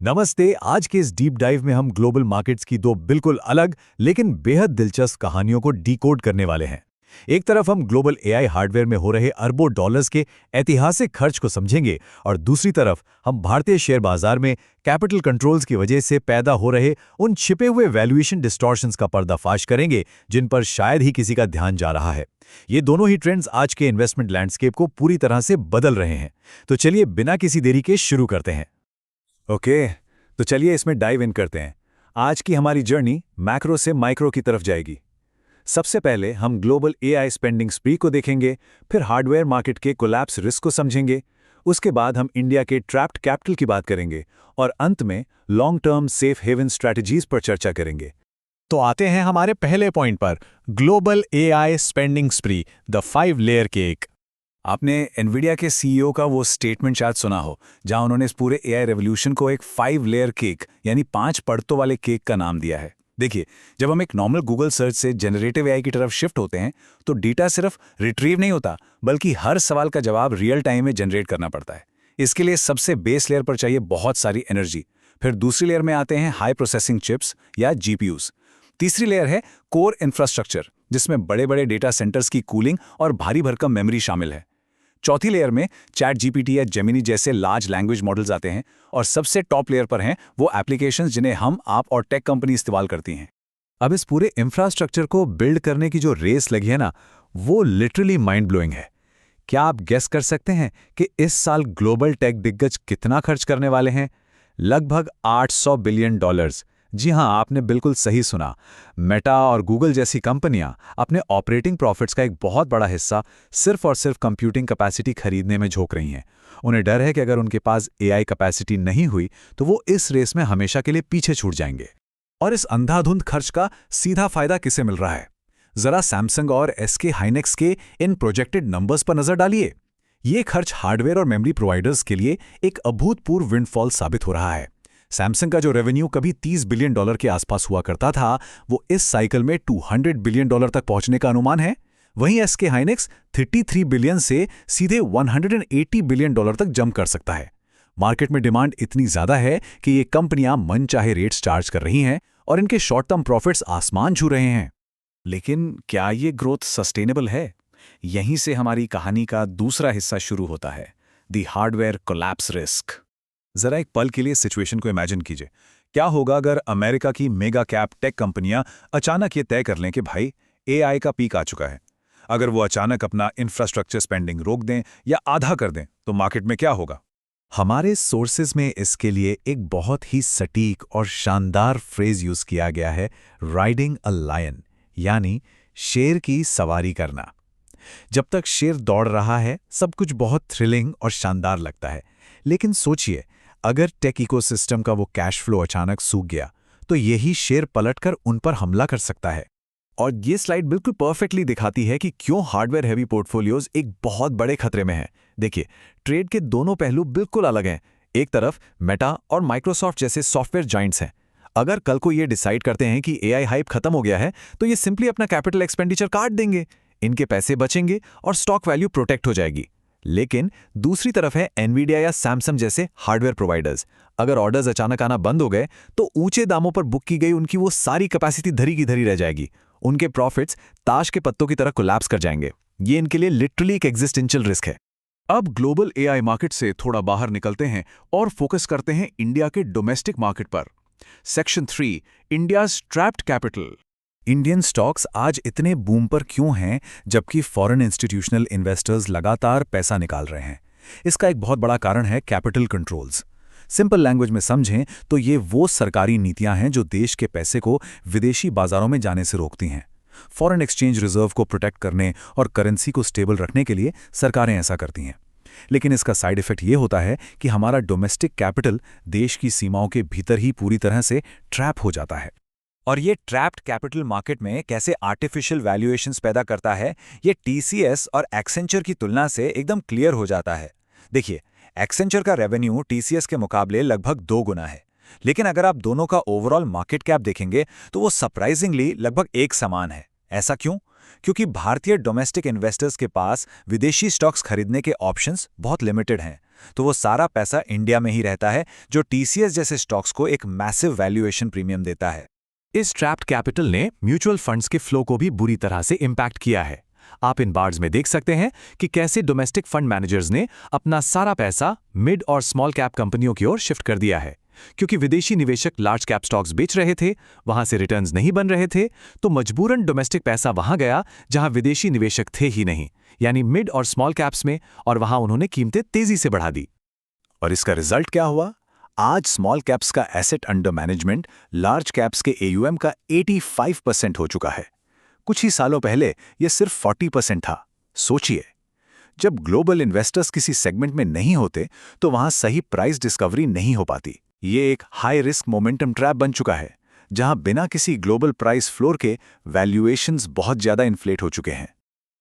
नमस्ते। आज के इस डीप डाइव में हम ग्लोबल मार्केट्स की दो बिल्कुल अलग लेकिन बेहद दिलचस्प कहानियों को डिकोड करने वाले हैं। एक तरफ हम ग्लोबल एआई हार्डवेयर में हो रहे अरबों डॉलर्स के ऐतिहासिक खर्च को समझेंगे और दूसरी तरफ हम भारतीय शेयर बाजार में कैपिटल कंट्रोल्स की वजह से पैदा हो रहे उन छिपे हुए वैल्यूएशन डिस्टॉर्शंस का पर्दाफाश करेंगे जिन पर शायद ही किसी का ध्यान जा रहा है। ये दोनों ही ट्रेंड्स आज के इन्वेस्टमेंट लैंडस्केप को पूरी तरह से बदल रहे हैं। तो चलिए बिना किसी देरी के शुरू करते हैं। ओके, तो चलिए इसमें डाइव इन करते हैं। आज की हमारी जर्नी मैक्रो से माइक्रो की तरफ जाएगी। सबसे पहले हम ग्लोबल एआई स्पेंडिंग स्प्री को देखेंगे, फिर हार्डवेयर मार्केट के कोलैप्स रिस्क को समझेंगे, उसके बाद हम इंडिया के ट्रैप्ड कैपिटल की बात करेंगे और अंत में long term safe haven strategies पर चर्चा करेंगे। तो आते हैं हमारे पहले पॉइंट पर, global AI spending स्प्री, the 5 layer cake. आपने एनवीडिया के सीईओ का वो स्टेटमेंट शायद सुना हो, जहां उन्होंने इस पूरे एआई रेवोल्यूशन को एक 5 लेयर केक यानी 5 परतों वाले केक का नाम दिया है। देखिए, जब हम एक नॉर्मल गूगल सर्च से जनरेटिव एआई की तरफ शिफ्ट होते हैं तो डेटा सिर्फ रिट्रीव नहीं होता, बल्कि हर सवाल का जवाब रियल टाइम में जनरेट करना पड़ता है। इसके लिए सबसे बेस लेयर पर चाहिए बहुत सारी एनर्जी। फिर दूसरी लेयर में आते हैं हाई प्रोसेसिंग चिप्स या जीपीयूज। तीसरी लेयर है कोर इंफ्रास्ट्रक्चर, जिसमें बड़े बड़े डेटा सेंटर्स की कूलिंग और भारी भरकम मेमोरी शामिल है। चौथी लेयर में चैट जीपीटी या जेमिनी जैसे लार्ज लैंग्वेज मॉडल्स आते हैं और सबसे टॉप लेयर पर हैं वो एप्लीकेशंस जिन्हें हम, आप और टेक कंपनी इस्तेमाल करती हैं। अब इस पूरे इंफ्रास्ट्रक्चर को बिल्ड करने की जो रेस लगी है ना, वो लिटरली माइंड ब्लोइंग है। क्या आप गेस कर सकते हैं कि इस साल ग्लोबल टेक दिग्गज कितना खर्च करने वाले हैं? लगभग $800 बिलियन। जी हां, आपने बिल्कुल सही सुना। मेटा और गूगल जैसी कंपनियां अपने ऑपरेटिंग प्रॉफिट्स का एक बहुत बड़ा हिस्सा सिर्फ और सिर्फ कंप्यूटिंग कैपेसिटी खरीदने में झोंक रही हैं। उन्हें डर है कि अगर उनके पास एआई कैपेसिटी नहीं हुई तो वो इस रेस में हमेशा के लिए पीछे छूट जाएंगे। और इस अंधाधुंध खर्च का सीधा फायदा किसे मिल रहा है? जरा सैमसंग और एसके हाइनेक्स के इन प्रोजेक्टेड नंबर्स पर नजर डालिए। ये खर्च हार्डवेयर और मेमोरी प्रोवाइडर्स के लिए एक अभूतपूर्व विंडफॉल साबित हो रहा है। सैमसंग का जो रेवेन्यू कभी $30 बिलियन के आसपास हुआ करता था, वो इस साइकिल में $200 बिलियन तक पहुंचने का अनुमान है। वहीं एसके हाइनेक्स 33 बिलियन से सीधे $180 बिलियन तक जंप कर सकता है। मार्केट में डिमांड इतनी ज्यादा है कि ये कंपनियां मनचाहे रेट्स चार्ज कर रही हैं और इनके शॉर्ट टर्म प्रॉफिट्स आसमान छू रहे हैं। लेकिन क्या ये ग्रोथ सस्टेनेबल है? यहीं से हमारी कहानी का दूसरा हिस्सा शुरू होता है, द हार्डवेयर कोलैप्स रिस्क। जरा एक पल के लिए सिचुएशन को इमेजिन कीजिए। क्या होगा अगर अमेरिका की मेगा कैप टेक कंपनियां अचानक ये तय कर लें कि भाई, एआई का पीक आ चुका है। अगर वो अचानक अपना इंफ्रास्ट्रक्चर स्पेंडिंग रोक दें या आधा कर दें तो मार्केट में क्या होगा? हमारे सोर्सेज में इसके लिए एक बहुत ही सटीक और शानदार फ्रेज यूज किया गया है, राइडिंग अ लायन, यानी शेर की सवारी करना। जब तक शेर दौड़ रहा है सब कुछ बहुत थ्रिलिंग और शानदार लगता है, लेकिन सोचिए, अगर टेक इकोसिस्टम का वो कैश फ्लो अचानक सूख गया तो यही शेर पलटकर उन पर हमला कर सकता है। और ये स्लाइड बिल्कुल परफेक्टली दिखाती है कि क्यों हार्डवेयर हैवी पोर्टफोलियोज एक बहुत बड़े खतरे में हैं। देखिए, ट्रेड के दोनों पहलू बिल्कुल अलग हैं। एक तरफ मेटा और माइक्रोसॉफ्ट जैसे सॉफ्टवेयर जाइंट्स हैं। अगर कल को ये डिसाइड करते हैं कि एआई हाइप खत्म हो गया है तो ये सिंपली अपना कैपिटल एक्सपेंडिचर काट देंगे, इनके पैसे बचेंगे और स्टॉक वैल्यू प्रोटेक्ट हो जाएगी। लेकिन दूसरी तरफ है एनवीडिया या सैमसंग जैसे हार्डवेयर प्रोवाइडर्स। अगर ऑर्डर्स अचानक आना बंद हो गए तो ऊंचे दामों पर बुक की गई उनकी वो सारी कैपेसिटी धरी की धरी रह जाएगी। उनके प्रॉफिट्स ताश के पत्तों की तरह कोलैप्स कर जाएंगे। ये इनके लिए लिटरली एक एग्जिस्टेंशियल रिस्क है। अब ग्लोबल एआई मार्केट से थोड़ा बाहर निकलते हैं और फोकस करते हैं इंडिया के डोमेस्टिक मार्केट पर। Section 3, India's trapped capital. Indian stocks आज इतने बूम पर क्यों हैं जबकि फॉरेन इंस्टीट्यूशनल इन्वेस्टर्स लगातार पैसा निकाल रहे हैं? इसका एक बहुत बड़ा कारण है कैपिटल कंट्रोल्स। सिंपल लैंग्वेज में समझें तो ये वो सरकारी नीतियां हैं जो देश के पैसे को विदेशी बाजारों में जाने से रोकती हैं। फॉरेन एक्सचेंज रिजर्व को प्रोटेक्ट करने और करेंसी को स्टेबल रखने के लिए सरकारें ऐसा करती हैं। लेकिन इसका साइड इफेक्ट ये होता है कि हमारा डोमेस्टिक कैपिटल देश की सीमाओं के भीतर ही पूरी तरह से ट्रैप हो जाता है। और ये ट्रैप्ड कैपिटल मार्केट में कैसे आर्टिफिशियल वैल्यूएशंस पैदा करता है, ये टीसीएस और एक्सेंचर की तुलना से एकदम क्लियर हो जाता है। देखिए, एक्सेंचर का रेवेन्यू टीसीएस के मुकाबले लगभग 2 गुना है, लेकिन अगर आप दोनों का ओवरऑल मार्केट कैप देखेंगे तो वो सरप्राइजिंगली लगभग एक समान है। ऐसा क्यों? क्योंकि भारतीय डोमेस्टिक इन्वेस्टर्स के पास विदेशी स्टॉक्स खरीदने के ऑप्शंस बहुत लिमिटेड हैं, तो वो सारा पैसा इंडिया में ही रहता है, जो टीसीएस जैसे स्टॉक्स को एक मैसिव वैल्यूएशन प्रीमियम देता है। इस ट्रैप्ड कैपिटल ने म्यूचुअल फंड्स के फ्लो को भी बुरी तरह से इम्पैक्ट किया है। आप इन बार्स में देख सकते हैं कि कैसे डोमेस्टिक फंड मैनेजर्स ने अपना सारा पैसा मिड और स्मॉल कैप कंपनियों की ओर शिफ्ट कर दिया है। क्योंकि विदेशी निवेशक लार्ज कैप स्टॉक्स बेच रहे थे, वहां से रिटर्न्स नहीं बन रहे थे, तो मजबूरन डोमेस्टिक पैसा वहां गया जहां विदेशी निवेशक थे ही नहीं, यानी मिड और स्मॉल कैप्स में, और वहां उन्होंने कीमतें तेजी से बढ़ा दी। और इसका रिजल्ट क्या हुआ? आज स्मॉल कैप्स का asset under management large caps के AUM का 85% हो चुका है। कुछ ही सालों पहले यह सिर्फ 40% था। सोचिए, जब ग्लोबल इन्वेस्टर्स किसी सेगमेंट में नहीं होते तो वहां सही प्राइस डिस्कवरी नहीं हो पाती। ये एक हाई रिस्क मोमेंटम ट्रैप बन चुका है, जहां बिना किसी ग्लोबल प्राइस फ्लोर के वैल्यूएशंस बहुत ज्यादा इन्फ्लेट हो चुके हैं।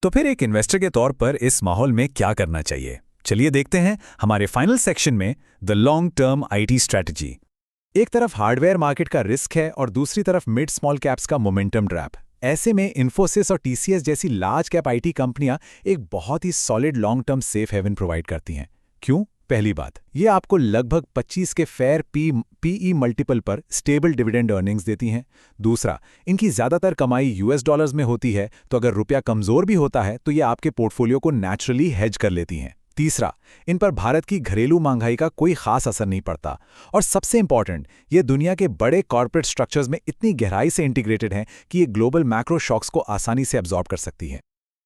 तो फिर एक इन्वेस्टर के तौर पर इस माहौल में क्या करना चाहिए? चलिए देखते हैं हमारे फाइनल सेक्शन में the long term IT strategy. एक तरफ हार्डवेयर मार्केट का रिस्क है और दूसरी तरफ मिड स्मॉल कैप्स का मोमेंटम ट्रैप। ऐसे में इन्फोसिस और TCS जैसी लार्ज कैप IT कंपनियां एक बहुत ही solid long term safe haven provide करती हैं। क्यों? पहली बात, ये आपको लगभग 25 के फेयर PE मल्टीपल पर स्टेबल डिविडेंड अर्निंग्स देती हैं। दूसरा, इनकी ज्यादातर कमाई US डॉलर्स में होती है, तो अगर रुपया कमजोर भी होता है तो ये आपके पोर्टफोलियो को नेचुरली हेज कर लेती हैं। तीसरा, इन पर भारत की घरेलू महंगाई का कोई खास असर नहीं पड़ता। और सबसे इंपॉर्टेंट, ये दुनिया के बड़े कॉर्पोरेट स्ट्रक्चर्स में इतनी गहराई से इंटीग्रेटेड हैं कि ये ग्लोबल मैक्रो शॉक्स को आसानी से एब्जॉर्ब कर सकती हैं।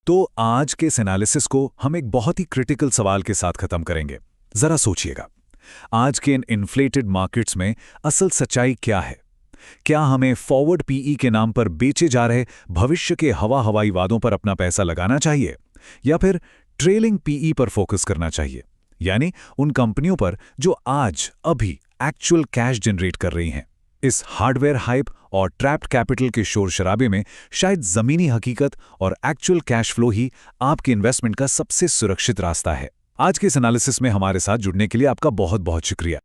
तो आज के इस एनालिसिस को हम एक बहुत ही क्रिटिकल सवाल के साथ खत्म करेंगे। जरा सोचिएगा, आज के इन इन्फ्लेटेड मार्केट्स में असल सच्चाई क्या है? क्या हमें फॉरवर्ड PE के नाम पर बेचे जा रहे भविष्य के हवाई वादों पर अपना पैसा लगाना चाहिए, या फिर ट्रेलिंग PE पर फोकस करना चाहिए, यानी उन कंपनियों पर जो आज अभी एक्चुअल कैश जनरेट कर रही हैं? इस हार्डवेयर हाइप और ट्रैप्ड कैपिटल के शोर शराबे में शायद जमीनी हकीकत और एक्चुअल कैश फ्लो ही आपके इन्वेस्टमेंट का सबसे सुरक्षित रास्ता है। आज के इस एनालिसिस में हमारे साथ जुड़ने के लिए आपका बहुत बहुत शुक्रिया।